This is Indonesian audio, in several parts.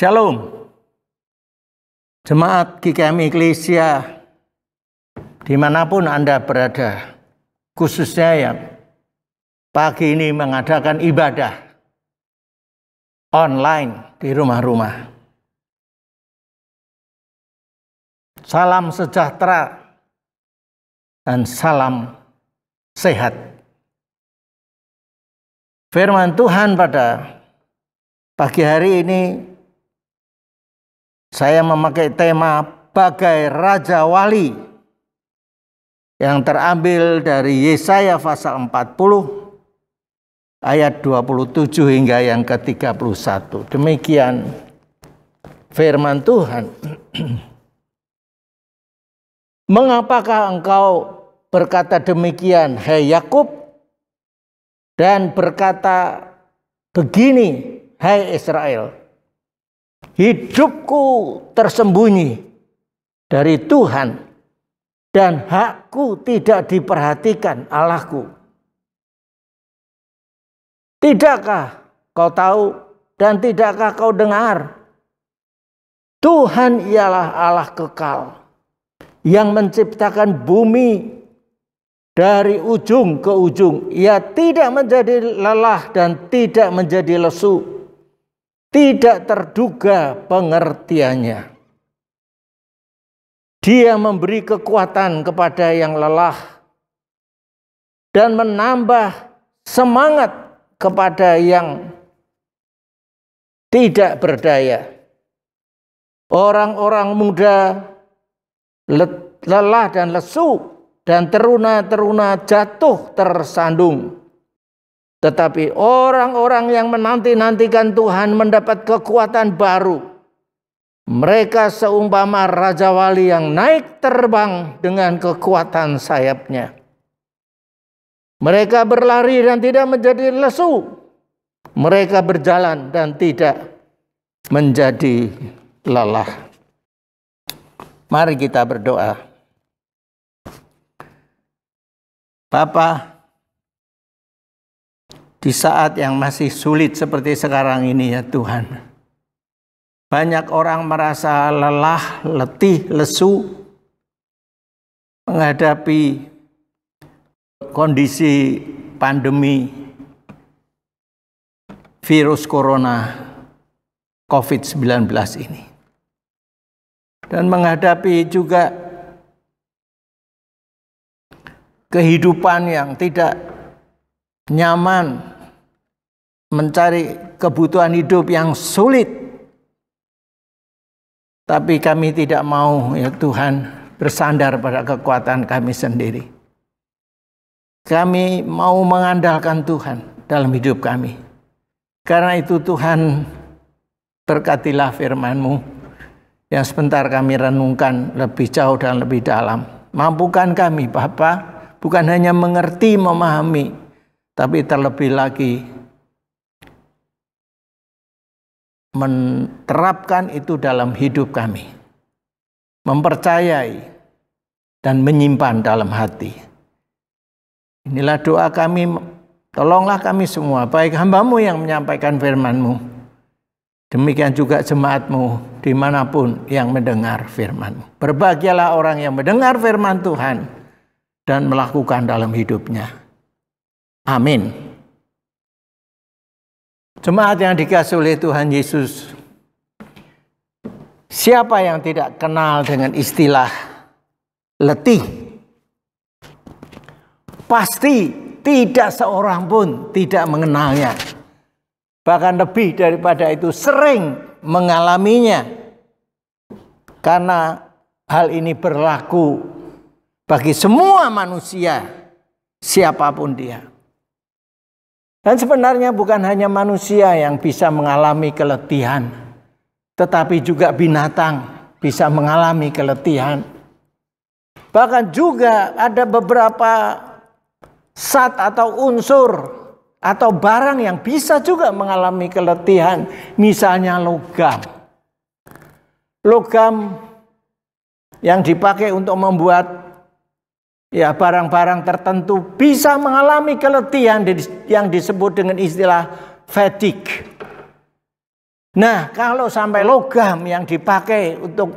Shalom, jemaat GKM Eklesia dimanapun Anda berada, khususnya yang pagi ini mengadakan ibadah online di rumah-rumah. Salam sejahtera dan salam sehat. Firman Tuhan pada pagi hari ini saya memakai tema bagai Raja Wali yang terambil dari Yesaya pasal 40 ayat 27 hingga yang ke-31. Demikian firman Tuhan. Mengapakah engkau berkata demikian, hai Yakub, dan berkata begini, hai Israel? Hidupku tersembunyi dari Tuhan dan hakku tidak diperhatikan Allahku. Tidakkah kau tahu dan tidakkah kau dengar? Tuhan ialah Allah kekal yang menciptakan bumi dari ujung ke ujung. Ia tidak menjadi lelah dan tidak menjadi lesu. Tidak terduga pengertiannya. Dia memberi kekuatan kepada yang lelah dan menambah semangat kepada yang tidak berdaya. Orang-orang muda lelah dan lesu, dan teruna-teruna jatuh tersandung. Tetapi orang-orang yang menanti-nantikan Tuhan mendapat kekuatan baru. Mereka seumpama Raja Wali yang naik terbang dengan kekuatan sayapnya. Mereka berlari dan tidak menjadi lesu. Mereka berjalan dan tidak menjadi lelah. Mari kita berdoa. Bapa, di saat yang masih sulit seperti sekarang ini ya Tuhan, banyak orang merasa lelah, letih, lesu menghadapi kondisi pandemi virus corona COVID-19 ini. Dan menghadapi juga kehidupan yang tidak nyaman, mencari kebutuhan hidup yang sulit. Tapi kami tidak mau ya Tuhan bersandar pada kekuatan kami sendiri. Kami mau mengandalkan Tuhan dalam hidup kami. Karena itu Tuhan, berkatilah firman-Mu yang sebentar kami renungkan lebih jauh dan lebih dalam. Mampukan kami Bapa, bukan hanya mengerti, memahami, tapi terlebih lagi menerapkan itu dalam hidup kami. Mempercayai dan menyimpan dalam hati. Inilah doa kami, tolonglah kami semua, baik hamba-Mu yang menyampaikan firman-Mu, demikian juga jemaat-Mu dimanapun yang mendengar firman-Mu. Berbahagialah orang yang mendengar firman Tuhan dan melakukan dalam hidupnya. Amin. Jemaat yang dikasihi oleh Tuhan Yesus, siapa yang tidak kenal dengan istilah letih? Pasti tidak seorang pun tidak mengenalnya. Bahkan lebih daripada itu, sering mengalaminya. Karena hal ini berlaku bagi semua manusia, siapapun dia. Dan sebenarnya bukan hanya manusia yang bisa mengalami keletihan, tetapi juga binatang bisa mengalami keletihan. Bahkan juga ada beberapa zat atau unsur atau barang yang bisa juga mengalami keletihan. Misalnya logam. Logam yang dipakai untuk membuat ya barang-barang tertentu bisa mengalami keletihan yang disebut dengan istilah fatigue. Nah, kalau sampai logam yang dipakai untuk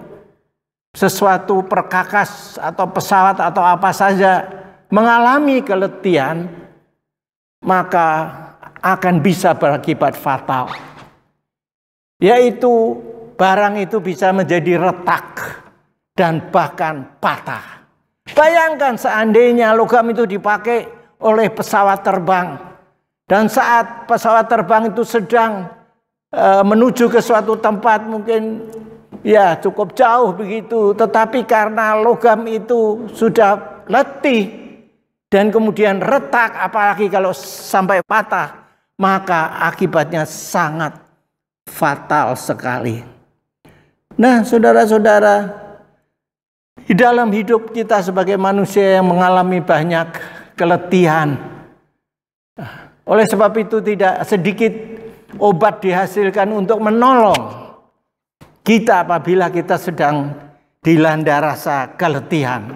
sesuatu perkakas atau pesawat atau apa saja mengalami keletihan, maka akan bisa berakibat fatal. Yaitu barang itu bisa menjadi retak dan bahkan patah. Bayangkan seandainya logam itu dipakai oleh pesawat terbang, dan saat pesawat terbang itu sedang menuju ke suatu tempat, mungkin ya cukup jauh begitu, tetapi karena logam itu sudah letih dan kemudian retak, apalagi kalau sampai patah, maka akibatnya sangat fatal sekali. Nah, saudara-saudara, di dalam hidup kita sebagai manusia yang mengalami banyak keletihan, oleh sebab itu tidak sedikit obat dihasilkan untuk menolong kita apabila kita sedang dilanda rasa keletihan.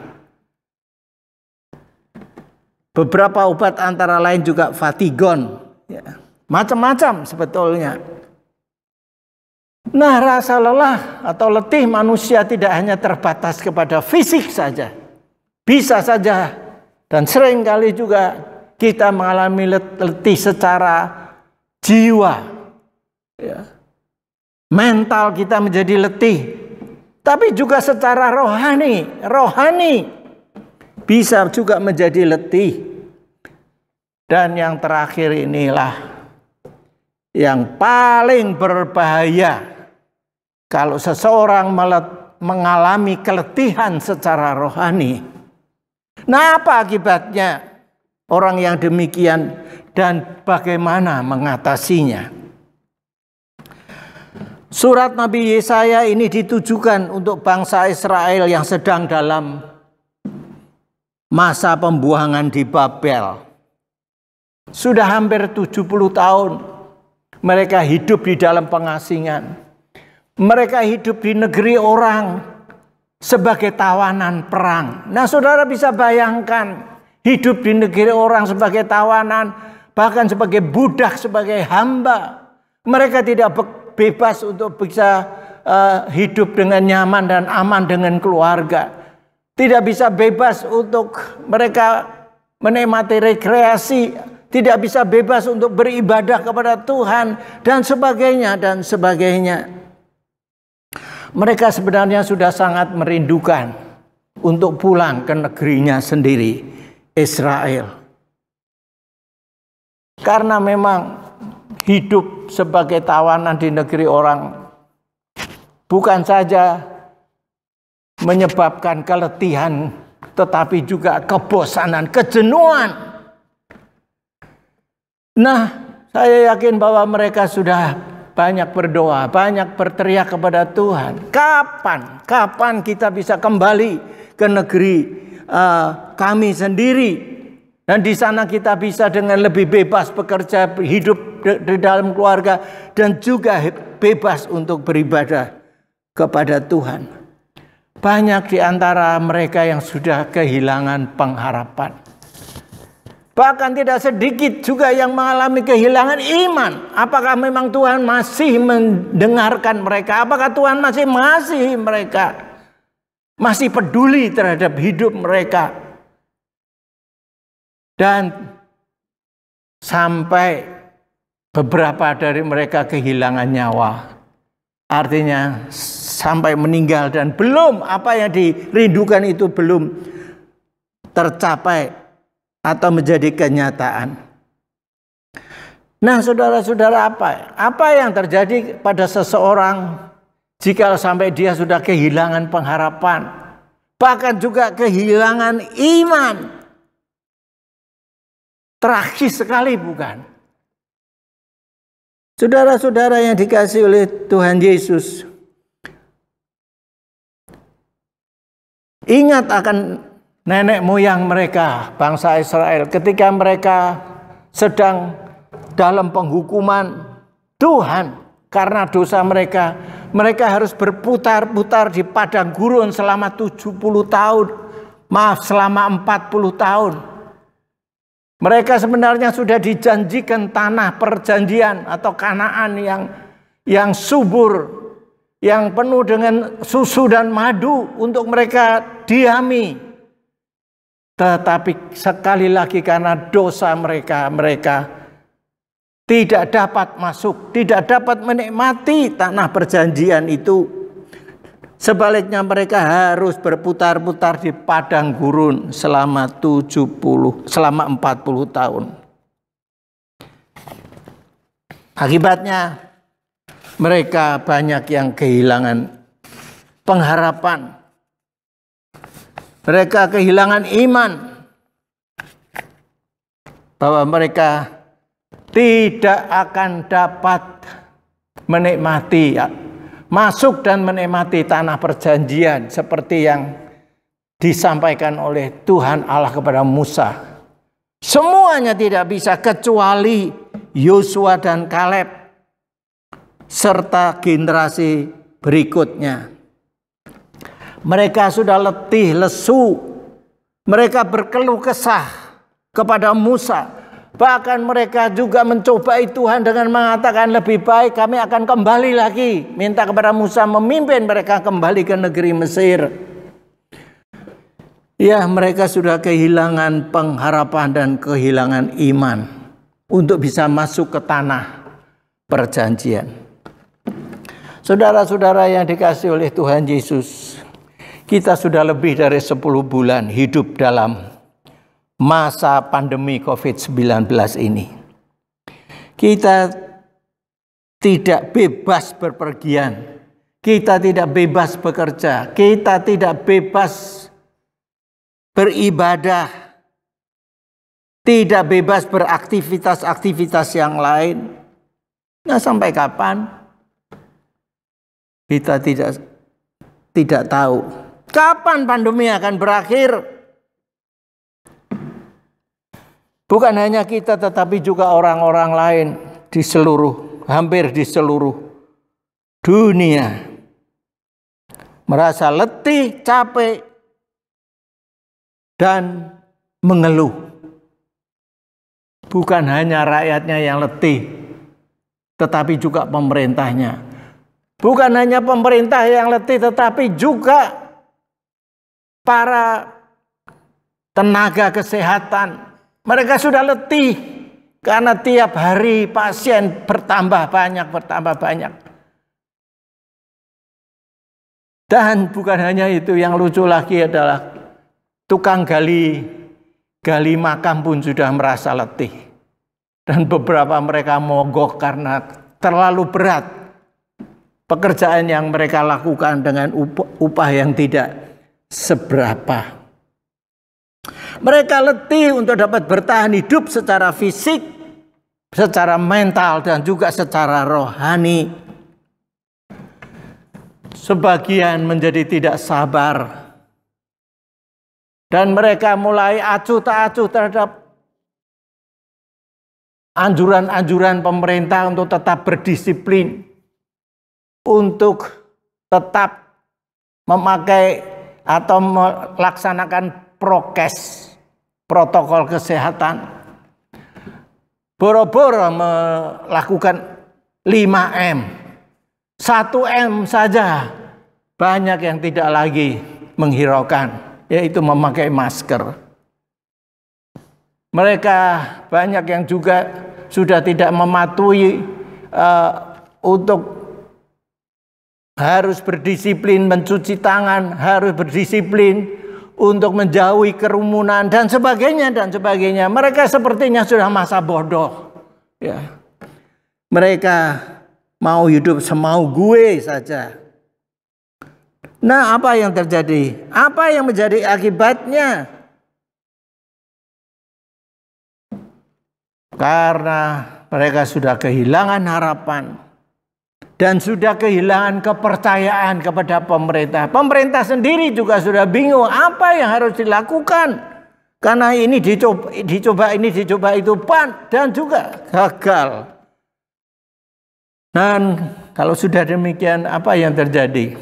Beberapa obat antara lain juga Fatigon, ya, macam-macam sebetulnya. Nah, rasa lelah atau letih manusia tidak hanya terbatas kepada fisik saja. Bisa saja dan sering kali juga kita mengalami letih secara jiwa, ya. Mental kita menjadi letih, tapi juga secara rohani bisa juga menjadi letih. Dan yang terakhir inilah yang paling berbahaya, kalau seseorang mengalami keletihan secara rohani. Nah, apa akibatnya orang yang demikian dan bagaimana mengatasinya? Surat Nabi Yesaya ini ditujukan untuk bangsa Israel yang sedang dalam masa pembuangan di Babel. Sudah hampir 70 tahun mereka hidup di dalam pengasingan. Mereka hidup di negeri orang sebagai tawanan perang. Nah, saudara bisa bayangkan hidup di negeri orang sebagai tawanan, bahkan sebagai budak, sebagai hamba. Mereka tidak bebas untuk bisa hidup dengan nyaman dan aman dengan keluarga. Tidak bisa bebas untuk mereka menikmati rekreasi. Tidak bisa bebas untuk beribadah kepada Tuhan dan sebagainya dan sebagainya. Mereka sebenarnya sudah sangat merindukan untuk pulang ke negerinya sendiri, Israel. Karena memang hidup sebagai tawanan di negeri orang bukan saja menyebabkan keletihan, tetapi juga kebosanan, kejenuhan. Nah, saya yakin bahwa mereka sudah banyak berdoa, banyak berteriak kepada Tuhan. Kapan kita bisa kembali ke negeri kami sendiri, dan di sana kita bisa dengan lebih bebas bekerja, hidup di dalam keluarga, dan juga bebas untuk beribadah kepada Tuhan. Banyak di antara mereka yang sudah kehilangan pengharapan. Bahkan tidak sedikit juga yang mengalami kehilangan iman. Apakah memang Tuhan masih mendengarkan mereka? Apakah Tuhan masih mengasihi mereka? Masih peduli terhadap hidup mereka? Dan sampai beberapa dari mereka kehilangan nyawa. Artinya sampai meninggal dan belum apa yang dirindukan itu belum tercapai atau menjadi kenyataan. Nah, saudara-saudara, apa yang terjadi pada seseorang jika sampai dia sudah kehilangan pengharapan, bahkan juga kehilangan iman? Tragis sekali, bukan? Saudara-saudara yang dikasihi oleh Tuhan Yesus, ingat akan nenek moyang mereka, bangsa Israel, ketika mereka sedang dalam penghukuman Tuhan karena dosa mereka. Mereka harus berputar-putar di padang gurun selama 70 tahun. Selama 40 tahun. Mereka sebenarnya sudah dijanjikan tanah perjanjian atau Kanaan yang subur, yang penuh dengan susu dan madu untuk mereka diami. Tetapi sekali lagi karena dosa mereka, mereka tidak dapat masuk, tidak dapat menikmati tanah perjanjian itu. Sebaliknya mereka harus berputar-putar di padang gurun selama 40 tahun. Akibatnya mereka banyak yang kehilangan pengharapan. Mereka kehilangan iman bahwa mereka tidak akan dapat menikmati, masuk dan menikmati tanah perjanjian seperti yang disampaikan oleh Tuhan Allah kepada Musa. Semuanya tidak bisa kecuali Yosua dan Kaleb serta generasi berikutnya. Mereka sudah letih, lesu. Mereka berkeluh kesah kepada Musa. Bahkan mereka juga mencobai Tuhan dengan mengatakan lebih baik kami akan kembali lagi. Minta kepada Musa memimpin mereka kembali ke negeri Mesir. Ya, mereka sudah kehilangan pengharapan dan kehilangan iman untuk bisa masuk ke tanah perjanjian. Saudara-saudara yang dikasihi oleh Tuhan Yesus, kita sudah lebih dari 10 bulan hidup dalam masa pandemi COVID-19 ini. Kita tidak bebas berpergian, kita tidak bebas bekerja, kita tidak bebas beribadah, tidak bebas beraktivitas-aktivitas yang lain. Nah, sampai kapan? Kita tidak tahu. Kapan pandemi akan berakhir? Bukan hanya kita, tetapi juga orang-orang lain hampir di seluruh dunia merasa letih, capek, dan mengeluh. Bukan hanya rakyatnya yang letih, tetapi juga pemerintahnya. Bukan hanya pemerintah yang letih, tetapi juga para tenaga kesehatan. Mereka sudah letih karena tiap hari pasien bertambah banyak. Dan bukan hanya itu, yang lucu lagi adalah tukang gali makam pun sudah merasa letih. Dan beberapa mereka mogok karena terlalu berat pekerjaan yang mereka lakukan dengan upah yang tidak seberapa. Mereka letih untuk dapat bertahan hidup secara fisik, secara mental, dan juga secara rohani. Sebagian menjadi tidak sabar. Dan mereka mulai acuh tak acuh terhadap anjuran-anjuran pemerintah untuk tetap berdisiplin, untuk tetap memakai atau melaksanakan prokes, protokol kesehatan. Boro-boro melakukan 5M. 1M saja banyak yang tidak lagi menghiraukan, yaitu memakai masker. Mereka banyak yang juga sudah tidak mematuhi untuk harus berdisiplin mencuci tangan, harus berdisiplin untuk menjauhi kerumunan dan sebagainya dan sebagainya. Mereka sepertinya sudah masa bodoh. Ya. Mereka mau hidup semau gue saja. Nah, apa yang terjadi? Apa yang menjadi akibatnya? Karena mereka sudah kehilangan harapan dan sudah kehilangan kepercayaan kepada pemerintah. Pemerintah sendiri juga sudah bingung apa yang harus dilakukan. Karena ini dicoba itu dan juga gagal. Dan kalau sudah demikian, apa yang terjadi?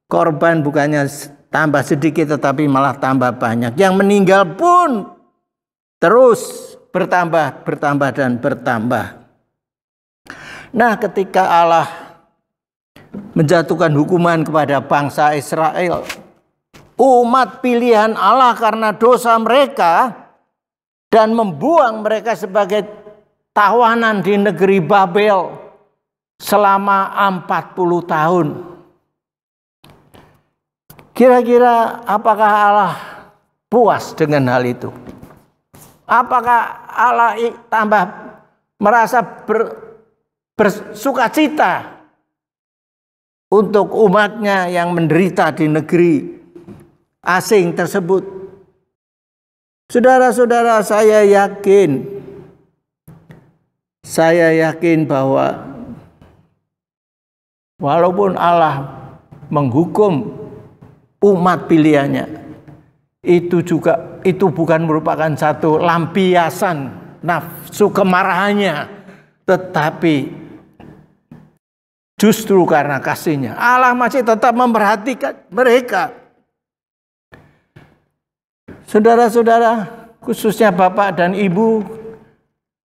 Korban bukannya tambah sedikit tetapi malah tambah banyak. Yang meninggal pun terus bertambah dan bertambah. Nah, ketika Allah menjatuhkan hukuman kepada bangsa Israel, umat pilihan Allah, karena dosa mereka dan membuang mereka sebagai tawanan di negeri Babel selama 40 tahun. Kira-kira apakah Allah puas dengan hal itu? Apakah Allah tambah merasa bersukacita untuk umatnya yang menderita di negeri asing tersebut? Saudara-saudara, saya yakin bahwa walaupun Allah menghukum umat pilihannya, itu bukan merupakan satu lampiasan nafsu kemarahannya, tetapi justru karena kasihnya Allah masih tetap memperhatikan mereka. Saudara-saudara, khususnya bapak dan ibu,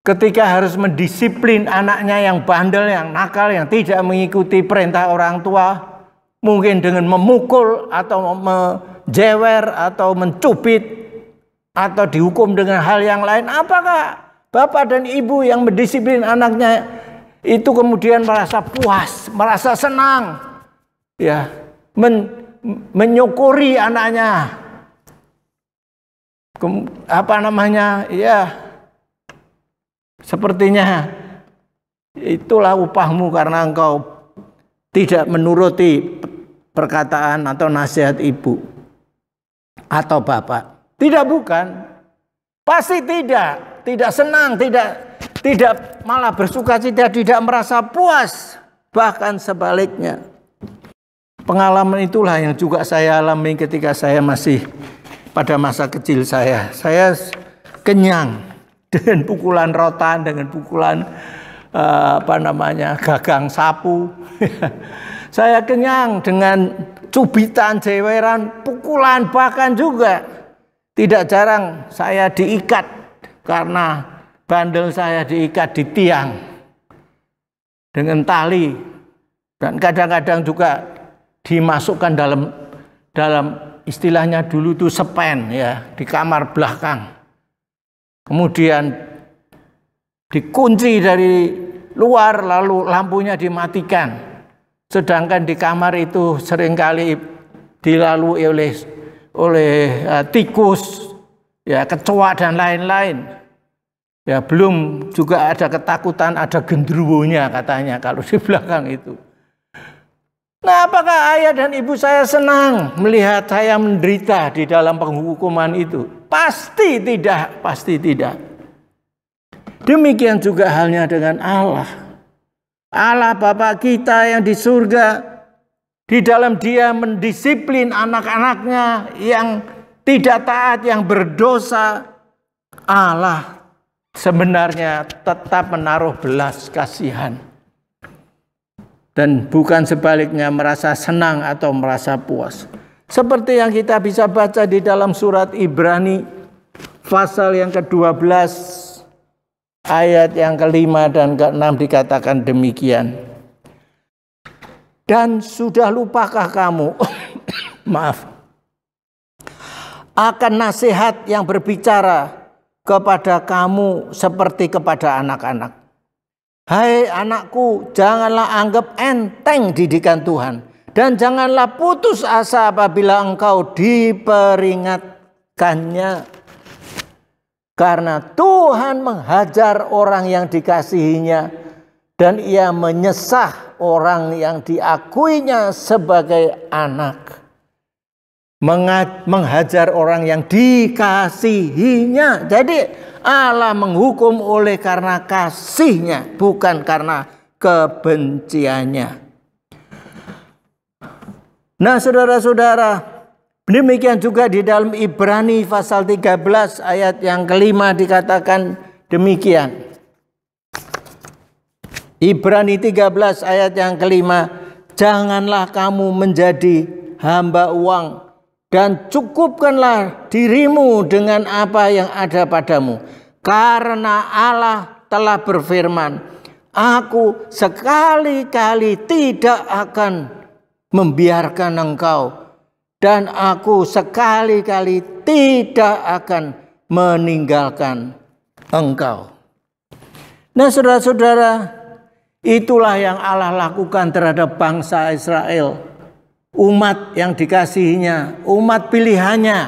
ketika harus mendisiplin anaknya yang bandel, yang nakal, yang tidak mengikuti perintah orang tua, mungkin dengan memukul atau menjewer atau mencubit atau dihukum dengan hal yang lain, apakah bapak dan ibu yang mendisiplin anaknya itu kemudian merasa puas, merasa senang, ya, menyukuri anaknya, ya, sepertinya itulah upahmu karena engkau tidak menuruti perkataan atau nasihat ibu atau bapak. Tidak, bukan. Pasti tidak senang, tidak malah bersukacita, tidak merasa puas, bahkan sebaliknya. Pengalaman itulah yang juga saya alami ketika saya masih pada masa kecil saya. Saya kenyang dengan pukulan rotan, dengan pukulan gagang sapu. Saya kenyang dengan cubitan, jeweran, pukulan, bahkan juga tidak jarang saya diikat karena bandel saya diikat di tiang dengan tali, dan kadang-kadang juga dimasukkan dalam istilahnya dulu itu sepen, ya, di kamar belakang. Kemudian dikunci dari luar, lalu lampunya dimatikan. Sedangkan di kamar itu seringkali dilalui oleh tikus, ya, kecoa dan lain-lain. Ya, belum juga ada ketakutan, ada genderuwonya katanya kalau di belakang itu. Nah, apakah ayah dan ibu saya senang melihat saya menderita di dalam penghukuman itu? Pasti tidak, pasti tidak. Demikian juga halnya dengan Allah. Allah Bapa kita yang di surga, di dalam Dia mendisiplin anak-anaknya yang tidak taat, yang berdosa. Allah sebenarnya tetap menaruh belas kasihan, dan bukan sebaliknya merasa senang atau merasa puas. Seperti yang kita bisa baca di dalam surat Ibrani pasal yang ke-12 ayat yang ke-5 dan ke-6 dikatakan demikian. Dan sudah lupakah kamu akan nasihat yang berbicara kepada kamu seperti kepada anak-anak? Hai anakku, janganlah anggap enteng didikan Tuhan, dan janganlah putus asa apabila engkau diperingatkannya. Karena Tuhan menghajar orang yang dikasihinya, dan Ia menyesah orang yang diakuinya sebagai anak. Menghajar orang yang dikasihinya. Jadi Allah menghukum oleh karena kasihnya, bukan karena kebenciannya. Nah, saudara-saudara, demikian juga di dalam Ibrani pasal 13 ayat yang ke-5 dikatakan demikian. Ibrani 13 ayat yang ke-5, janganlah kamu menjadi hamba uang, dan cukupkanlah dirimu dengan apa yang ada padamu. Karena Allah telah berfirman, Aku sekali-kali tidak akan membiarkan engkau, dan aku sekali-kali tidak akan meninggalkan engkau. Nah, saudara-saudara, itulah yang Allah lakukan terhadap bangsa Israel, umat yang dikasihinya, umat pilihannya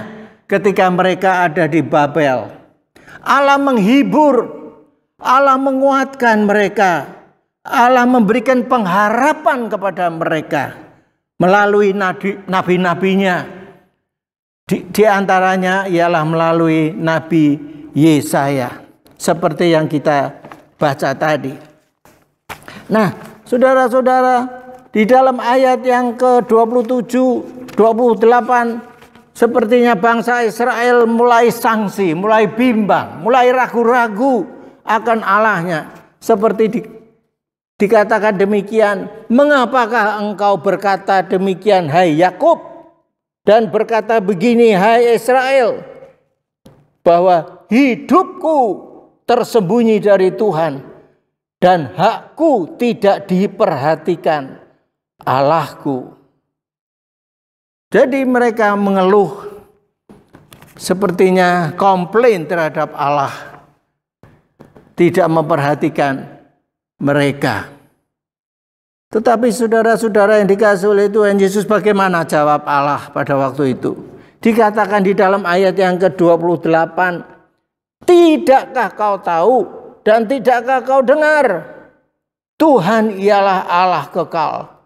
ketika mereka ada di Babel. Allah menghibur, Allah menguatkan mereka, Allah memberikan pengharapan kepada mereka melalui nabi-nabinya. Di antaranya ialah melalui Nabi Yesaya, seperti yang kita baca tadi. Nah, saudara-saudara, di dalam ayat yang ke-27, 28, sepertinya bangsa Israel mulai sangsi, mulai bimbang, mulai ragu-ragu akan Allahnya. Seperti dikatakan demikian, mengapakah engkau berkata demikian, hai Yakub, dan berkata begini, hai Israel, bahwa hidupku tersembunyi dari Tuhan dan hakku tidak diperhatikan Allahku. Jadi mereka mengeluh, sepertinya komplain terhadap Allah, tidak memperhatikan mereka. Tetapi saudara-saudara yang dikasihi oleh Tuhan Yesus, bagaimana jawab Allah pada waktu itu? Dikatakan di dalam ayat yang ke-28, tidakkah kau tahu dan tidakkah kau dengar? Tuhan ialah Allah kekal,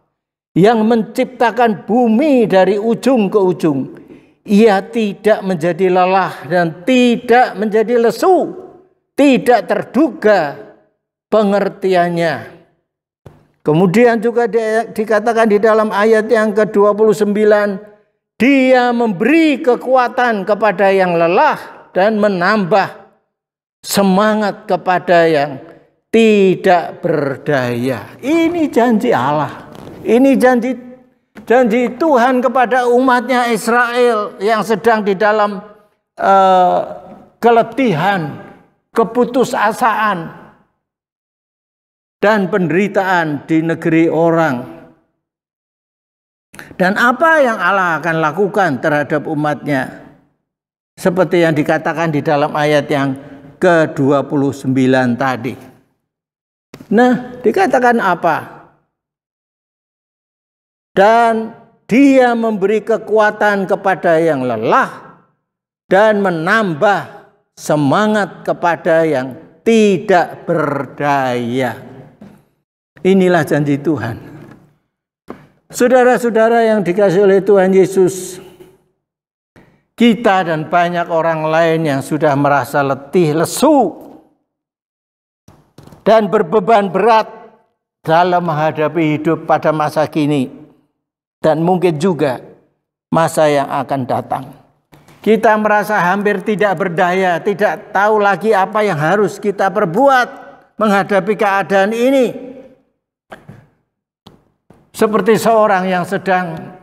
yang menciptakan bumi dari ujung ke ujung. Ia tidak menjadi lelah dan tidak menjadi lesu, tidak terduga pengertiannya. Kemudian juga dikatakan di dalam ayat yang ke-29, Dia memberi kekuatan kepada yang lelah dan menambah semangat kepada yang tidak berdaya. Ini janji Allah. Ini janji Tuhan kepada umatnya Israel yang sedang di dalam keletihan, keputusasaan, dan penderitaan di negeri orang. Dan apa yang Allah akan lakukan terhadap umatnya? Seperti yang dikatakan di dalam ayat yang ke-29 tadi. Nah, dikatakan apa? Dan Dia memberi kekuatan kepada yang lelah dan menambah semangat kepada yang tidak berdaya. Inilah janji Tuhan. Saudara-saudara yang dikasihi oleh Tuhan Yesus, kita dan banyak orang lain yang sudah merasa letih, lesu, dan berbeban berat dalam menghadapi hidup pada masa kini, dan mungkin juga masa yang akan datang. Kita merasa hampir tidak berdaya, tidak tahu lagi apa yang harus kita perbuat menghadapi keadaan ini. Seperti seorang yang sedang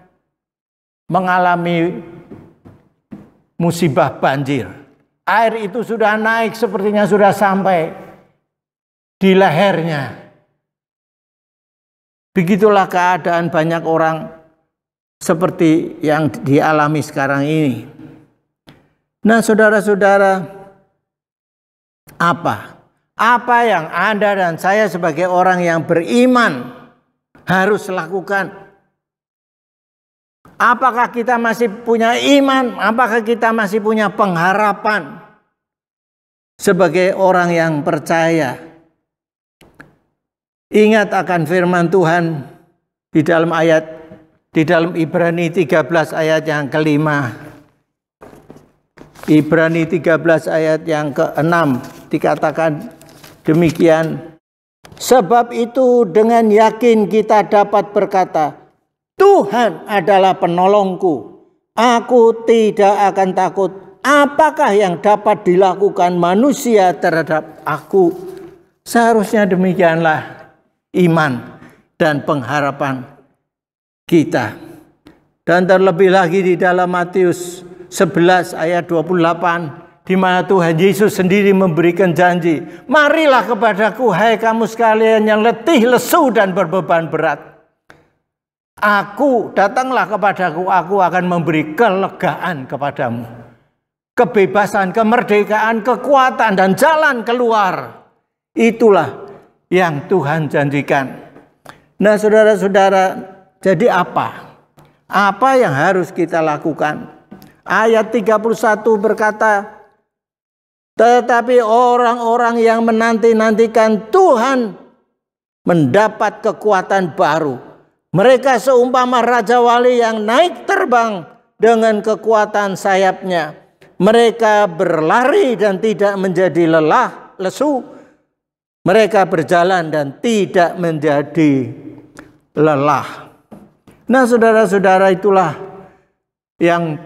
mengalami musibah banjir. Air itu sudah naik, sepertinya sudah sampai di lehernya. Begitulah keadaan banyak orang seperti yang dialami sekarang ini. Nah, saudara-saudara, apa yang Anda dan saya sebagai orang yang beriman harus lakukan? Apakah kita masih punya iman? Apakah kita masih punya pengharapan sebagai orang yang percaya? Ingat akan firman Tuhan di dalam Ibrani 13 ayat yang kelima. Ibrani 13 ayat yang ke-6 dikatakan demikian. Sebab itu dengan yakin kita dapat berkata, Tuhan adalah penolongku, aku tidak akan takut. Apakah yang dapat dilakukan manusia terhadap aku? Seharusnya demikianlah iman dan pengharapan kita. Dan terlebih lagi di dalam Matius 11 ayat 28, di mana Tuhan Yesus sendiri memberikan janji, marilah kepadaku hai kamu sekalian yang letih, lesu dan berbeban berat. Datanglah kepadaku, aku akan memberi kelegaan kepadamu. Kebebasan, kemerdekaan, kekuatan, dan jalan keluar. Itulah yang Tuhan janjikan. Nah, saudara-saudara, jadi apa? Apa yang harus kita lakukan? Ayat 31 berkata, tetapi orang-orang yang menanti-nantikan Tuhan mendapat kekuatan baru. Mereka seumpama Raja Wali yang naik terbang dengan kekuatan sayapnya. Mereka berlari dan tidak menjadi lesu. Mereka berjalan dan tidak menjadi lelah. Nah, saudara-saudara, itulah yang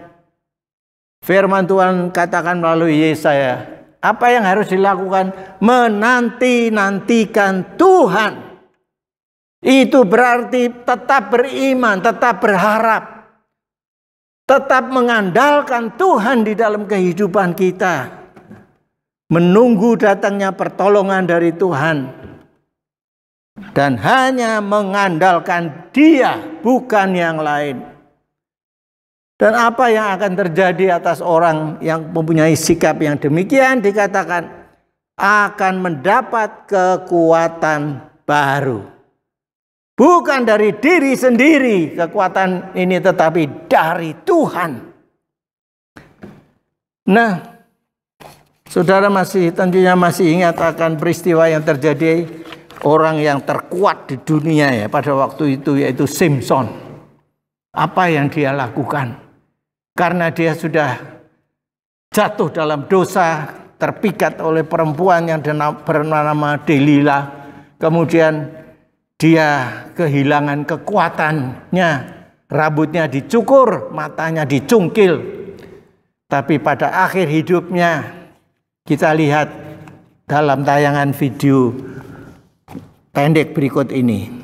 firman Tuhan katakan melalui Yesaya. Apa yang harus dilakukan? Menanti-nantikan Tuhan. Itu berarti tetap beriman, tetap berharap, tetap mengandalkan Tuhan di dalam kehidupan kita. Menunggu datangnya pertolongan dari Tuhan. Dan hanya mengandalkan Dia, bukan yang lain. Dan apa yang akan terjadi atas orang yang mempunyai sikap yang demikian? Dikatakan akan mendapat kekuatan baru. Bukan dari diri sendiri kekuatan ini, tetapi dari Tuhan. Nah, saudara tentunya masih ingat akan peristiwa yang terjadi orang yang terkuat di dunia ya pada waktu itu, yaitu Simpson. Apa yang dia lakukan? Karena dia sudah jatuh dalam dosa, terpikat oleh perempuan yang bernama Delilah. Kemudian dia kehilangan kekuatannya, rambutnya dicukur, matanya dicungkil. Tapi pada akhir hidupnya, kita lihat dalam tayangan video pendek berikut ini.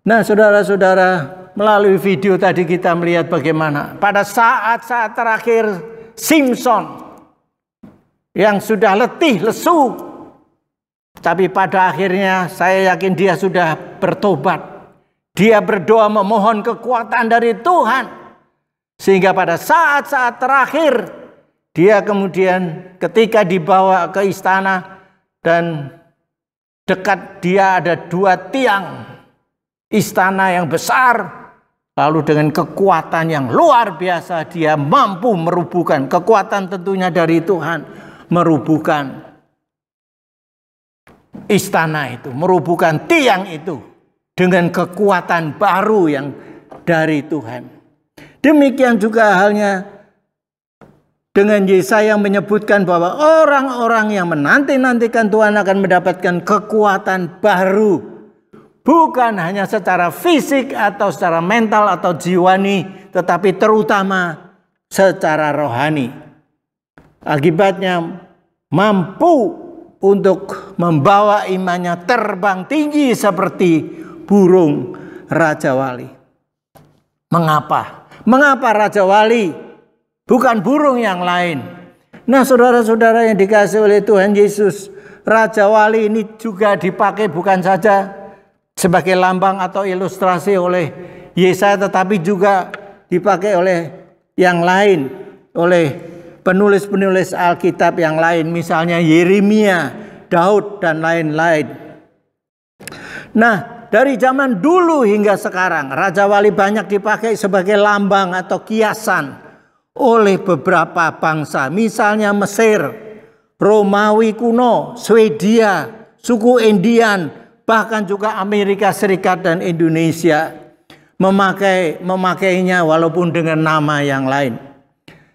Nah, saudara-saudara, melalui video tadi kita melihat bagaimana pada saat-saat terakhir Simpson yang sudah letih, lesu, tapi pada akhirnya saya yakin dia sudah bertobat. Dia berdoa memohon kekuatan dari Tuhan. Sehingga pada saat-saat terakhir dia kemudian ketika dibawa ke istana dan dekat dia ada 2 tiang istana yang besar, lalu dengan kekuatan yang luar biasa dia mampu merubuhkan, kekuatan tentunya dari Tuhan, merubuhkan istana itu, merubuhkan tiang itu dengan kekuatan baru yang dari Tuhan. Demikian juga halnya dengan Yesaya menyebutkan bahwa orang-orang yang menanti-nantikan Tuhan akan mendapatkan kekuatan baru. Bukan hanya secara fisik atau secara mental atau jiwani, tetapi terutama secara rohani. Akibatnya mampu untuk membawa imannya terbang tinggi seperti burung Raja Wali. Mengapa? Mengapa Raja Wali? Bukan burung yang lain. Nah, saudara-saudara yang dikasihi oleh Tuhan Yesus, Raja Wali ini juga dipakai bukan saja sebagai lambang atau ilustrasi oleh Yesaya, tetapi juga dipakai oleh yang lain, oleh penulis-penulis Alkitab yang lain, misalnya Yeremia, Daud, dan lain-lain. Nah, dari zaman dulu hingga sekarang, Raja Wali banyak dipakai sebagai lambang atau kiasan oleh beberapa bangsa, misalnya Mesir, Romawi kuno, Swedia, suku Indian, bahkan juga Amerika Serikat dan Indonesia memakainya walaupun dengan nama yang lain.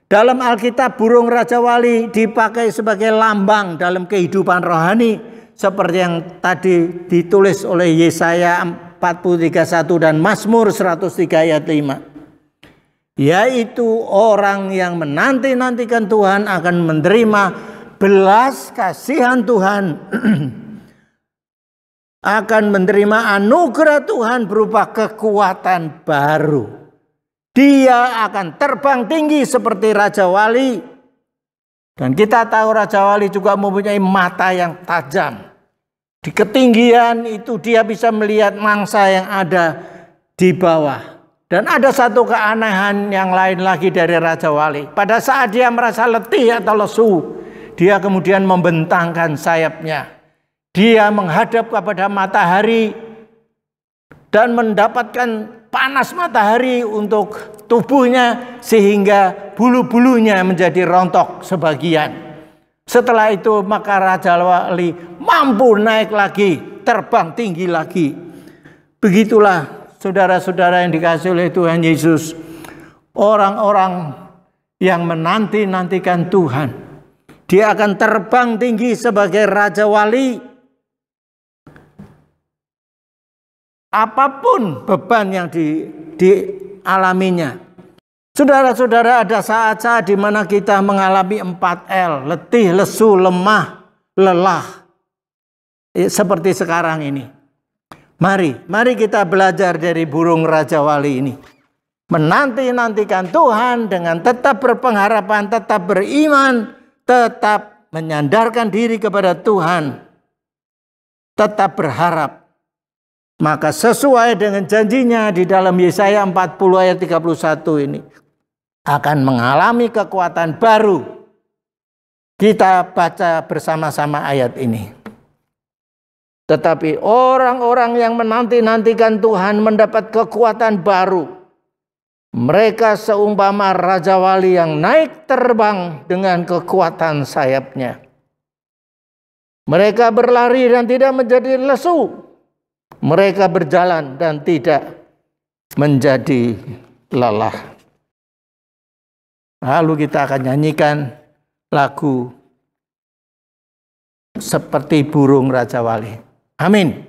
Dalam Alkitab, burung Raja Wali dipakai sebagai lambang dalam kehidupan rohani seperti yang tadi ditulis oleh Yesaya 40:31 dan Mazmur 103 ayat 5. Yaitu orang yang menanti-nantikan Tuhan akan menerima belas kasihan Tuhan, akan menerima anugerah Tuhan berupa kekuatan baru. Dia akan terbang tinggi seperti Raja Wali. Dan kita tahu Raja Wali juga mempunyai mata yang tajam. Di ketinggian itu dia bisa melihat mangsa yang ada di bawah. Dan ada satu keanehan yang lain lagi dari Raja Wali. Pada saat dia merasa letih atau lesu, dia kemudian membentangkan sayapnya. Dia menghadap kepada matahari dan mendapatkan panas matahari untuk tubuhnya sehingga bulu-bulunya menjadi rontok sebagian. Setelah itu maka Raja Wali mampu naik lagi, terbang tinggi lagi. Begitulah saudara-saudara yang dikasihi oleh Tuhan Yesus, orang-orang yang menanti-nantikan Tuhan, dia akan terbang tinggi sebagai Raja Wali. Apapun beban yang dialaminya. Saudara-saudara, ada saat-saat di mana kita mengalami 4L, letih, lesu, lemah, lelah. Seperti sekarang ini. Mari kita belajar dari burung Raja Wali ini. Menanti-nantikan Tuhan dengan tetap berpengharapan, tetap beriman, tetap menyandarkan diri kepada Tuhan, tetap berharap. Maka sesuai dengan janjinya di dalam Yesaya 40 ayat 31 ini akan mengalami kekuatan baru. Kita baca bersama-sama ayat ini. Tetapi orang-orang yang menanti-nantikan Tuhan mendapat kekuatan baru. Mereka seumpama Raja Wali yang naik terbang dengan kekuatan sayapnya. Mereka berlari dan tidak menjadi lesu. Mereka berjalan dan tidak menjadi lelah. Lalu kita akan nyanyikan lagu seperti burung Raja Wali. Amin.